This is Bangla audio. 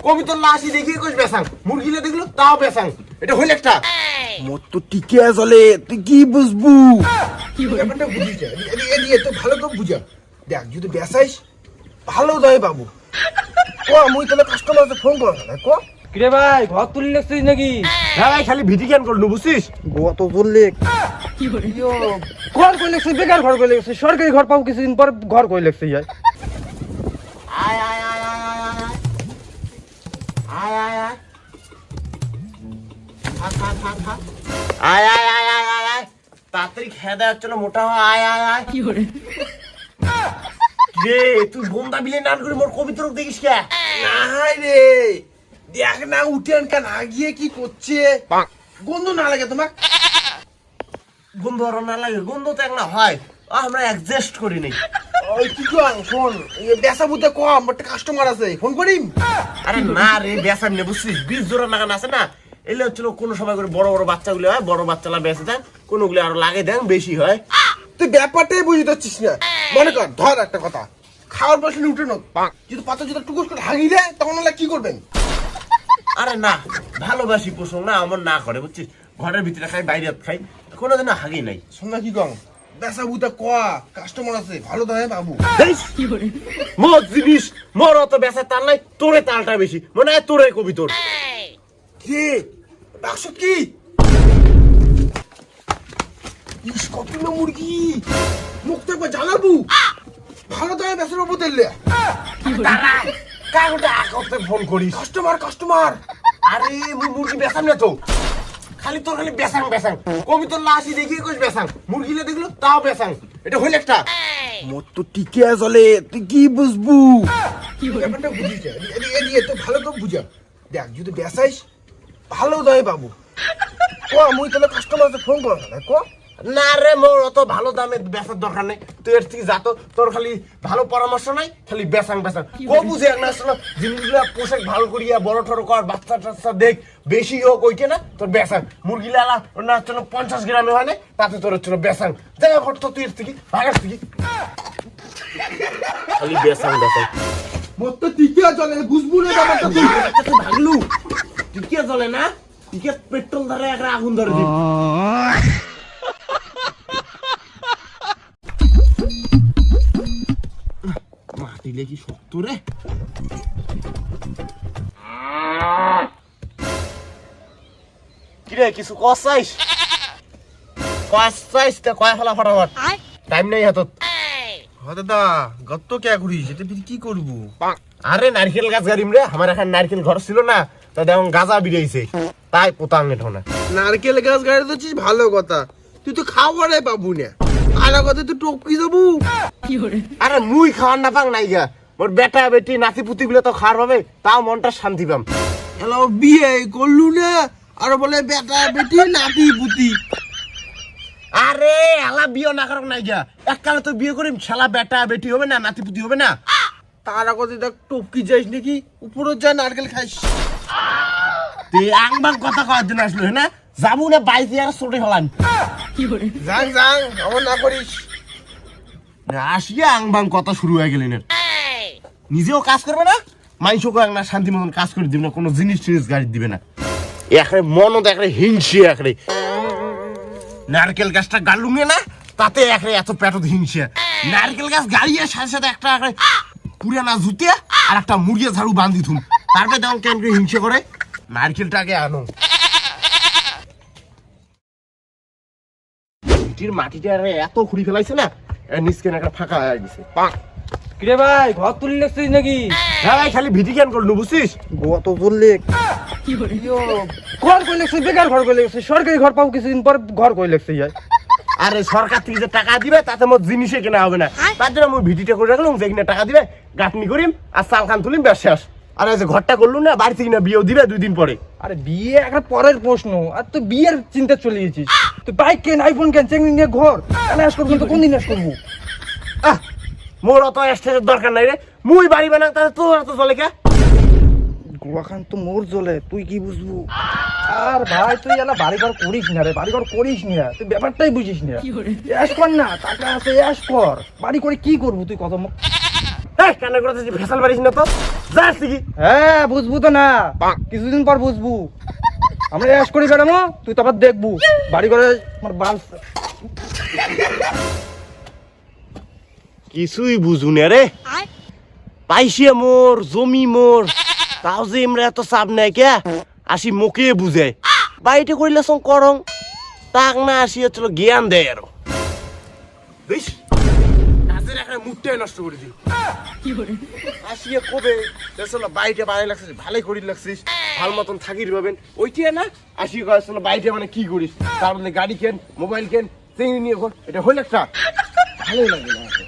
কবিতর লাশি দেখিয়ে কইস বেসাং, মুরগিলে দেখলো তাও বেসাং, এটা হইল একটা। মোর তো টিকে চলে, তুই কি বুঝবু? ব্যাপারটা বুঝিস না, এদিকে তো ভালো করে বুঝা। দেখ যদি বেসাইস ভালো দয় বাবু। ক মুই তাহলে কাস্টমারকে ফোন কর না ক। কিরে ভাই ঘর তুলি লাগছিস নাকি? হ্যাঁ ভাই, খালি ভিডি কেন করলু বুঝছিস? গোয়া তো চললে ঘর কই লাগছিস? বেকার ঘর কই লাগছিস? সরকারি ঘর পাবো কিছুদিন পর, ঘর কই লাগছিস? আয় আয় আয় আয় আয় আয় আয় আয় আয় থাক থাক থাক থাক আয় আয় আয় আয় আয় আয় তাড়াতাড়ি খেয়ে দেওয়া হচ্ছে না, মোটা হয়। আয় আয় আয় রে তুই বন্ধা বিলে নান করে মোর কবিতর দেখিস কে? নাই রে, দেখ না উঠেন কেন আগিয়ে কি করছে, গন্ধ না লাগে তোমার? গন্ধ আর না লাগে, গন্ধ তো এক না হয়, আমরা অ্যাডজাস্ট করি নাই। ওই কি কর শোন, বেসা বুঝতে কম, একটা কাস্টমার আছে, ফোন করিম। আরে না রে, বেসার নে বুঝছিস, 20 জোড়া নাগান আছে না, এলে হচ্ছিল কোনো সময় করে বড় বড় বাচ্চাগুলো হয়, বড় বাচ্চালা বেঁচে দেন, কোনগুলো আরো লাগে দেন বেশি হয়। তুই ব্যাপারটাই বুঝতে পারছিস না। মনে কর ধর একটা কথা, খাওয়ার বসলে উঠে নো, যদি পাতা যদি টুকুস করে হাগি দেয় তখন ওরা কি করবেন? আরে না, ভালোবাসি পোষণ না আমার না করে বুঝছিস, ঘরের ভিতরে খাই বাইরে খাই, কোনোদিনও হাগি নাই। শোন না কি কম, বেসা বুঝতে ক কাস্টমার আছে, ভালো দেয় বাবু। মোর জিনিস মোর অত বেচা তার নাই, তোরে তালটা বেশি মনে হয়, তোরে কবি তোর। কে বাক্স কি কপিল মুরগি, মুখটা একবার জ্বালাবু, ভালো দেয় বেসার বাবু দিলে। কাগজে আকতে ফোন করিস, কাস্টমার কাস্টমার, আরে মুরগি বেচাম না তো, খালি তোর খালি বেসাং বেসাং, কবি তোর লাশি দেখিয়ে কইস বেসাং, মুরগিলে দেখলো তাও বেসাং, এটা হইল একটা। মোর তো টিকে চলে, তুই কি বুঝবু? ব্যাপারটা বুঝিস না, এদিকে তো ভালো করে বুঝা। দেখ যদি বেসাইস ভালো দেয় বাবু, ক মুই তাহলে কাস্টমারকে ফোন কর না ক। না রে, মোর অত ভালো দামে বেচার দরকার নেই, তুই এর থেকে যা তো, তোর খালি ভালো পরামর্শ নাই, খালি বেসাং বেসাং কো বুঝে এক না আসলে জিনিসগুলো পোশাক ভালো করিয়া বড় ঠড় কর, বাচ্চা টাচ্চা দেখ বেশি হোক ওইকে না তোর বেসাং, মুরগি লালা না হচ্ছে 50 গ্রামে হয় না, তাতে তোর হচ্ছে বেসাং, যাই হোক তো তুই এর থেকে ভাগার থেকে খালি বেসাং বেসাং। মোর তো টিকে চলে, বুঝবু না ব্যাপারটা তুই। তুই ভাগলু টিকে চলে না, টিকে পেট্রোল ধরে একটা আগুন ধরে দিবি। মাটিলে কি শক্ত রে, কিরে কিছু কসাইস কসাইস তে কয় ফেলা ফটাফট, টাইম নেই হাতত। দাদা গত কে করিস, এটা কি করবো? আরে নারকেল গাছ গাড়িম রে, আমার এখন নারকেল ঘর ছিল না, তা দেখুন গাছা বিড়াইছে, তাই পোতাং এঠোনা। নারকেল গাছ গাড়ি দিচ্ছিস ভালো কথা, তুই তো খাওয়ারে পাবু না, আর কথা তুই টপকি যাবো। আরে মুই খাওয়ার না পাং নাই গা, মোর বেটা বেটি নাতি পুতি গুলো তো খাওয়ার পাবে, তাও মনটা শান্তি পাম। এলাও বিয়ে করলু না, আর বলে বেটা বেটি নাতি পুতি। আরে এলা বিয়ে না করক নাই গা, এককালে তো বিয়ে করিম, শালা বেটা বেটি হবে না, নাতি পুতি হবে না। তার আগে দেখ টপকি যাইস নাকি, উপরে যা নারকেল খাইস। তুই আংবাং কথা কওয়ার জন্য আসলো না, যাবো না বাইরে আর ছোটে হলাম। যাং যাং আমার না করিস। আসিয়া আংবাং কথা শুরু হয়ে গেলেন, নিজেও কাজ করবে না, মাইসকে এক না শান্তি মতন কাজ করে দিবে না, কোনো জিনিস টিনিস গাড়ি দিবে না, একরে মনও তো একরে হিংসে, একরে নারকেল গাছটা গাড়লুঙে না, তাতে একরে এত পেটত হিংসে। নারকেল গাছ গাড়িয়ে সাথে সাথে একটা একরে পুরানা জুতে আর একটা মুড়িয়ে ঝাড়ু বান্ধি থুম, তারপরে তেমন কেন করে হিংসে করে। নারকেলটাকে আনো, মাটিটা এত খুঁড়ি ফেলাইছে না, নিচকে একটা ফাঁকা হয়ে গেছে। কিরে ভাই ঘর তুলি লাগছিস নাকি? হ্যাঁ ভাই, খালি ভিডি কেন করলু বুঝছিস? গোয়া তো চললে ঘর কই লাগছিস? বেকার ঘর কই লাগছিস? সরকারি ঘর পাবো কিছুদিন পর, ঘর কই লাগছিস? আরে সরকার থেকে যে টাকা দিবে তাতে মোর জিনিসে কেনা হবে না, তার জন্য আমি ভিডিটা করে রাখলাম, যেখানে টাকা দিবে গাঁথনি করিম আর চাল খান তুলিম, ব্যাস শেষ। আর এই যে ঘরটা করলু না, বাড়ি থেকে না বিয়েও দিবে 2 দিন পরে। আরে বিয়ে একটা পরের প্রশ্ন, আর তুই বিয়ের চিন্তা চলে গেছিস। তুই বাইক কেন, আইফোন কেন, চেঙ্গি নিয়ে ঘর কেন আস করবো? তো কোন দিন আস করবো? আহ মোর অত স্টেজের দরকার নাই রে, মুই বাড়ি বানা, তাহলে তোর এত চলে কে? গোয়াখান তো মোর জ্বলে, তুই কি বুঝবো? আর ভাই তুই এলা বাড়ি ঘর করিস না রে, বাড়ি ঘর করিস না, তুই ব্যাপারটাই বুঝিস না। এস কর না, টাকা আছে এস কর, বাড়ি করে কি করবো তুই? কত এই কানে করে তুই ফেসাল পারিস না তো যাস কি হ্যাঁ বুঝবু তো না কিছুদিন পর বুঝবু আমরা এস করি বেড়ানো তুই তো আবার দেখবু বাড়ি করে আমার বাল কিছুই বুঝু না রে পাইছে মোর জমি মোর তাও যে আমরা এত চাপ নাই কে আসি মুখে বুঝে বাড়িতে করিলে সং করং তাক না আসি হচ্ছিল জ্ঞান দেয় আরো বেশ কাজের একটা মুখটাই নষ্ট করে দিল আসিয়ে কবে আসলে বাড়িতে বাড়াই লাগছিস ভালোই করি লাগছিস ভাল মতন থাকির পাবেন ওইটিয়া না আসিয়ে আসলে বাড়িতে মানে কি করিস তার মধ্যে গাড়ি কেন মোবাইল কেন চিংড়ি নিয়ে ঘর এটা হইল একটা ভালোই লাগে না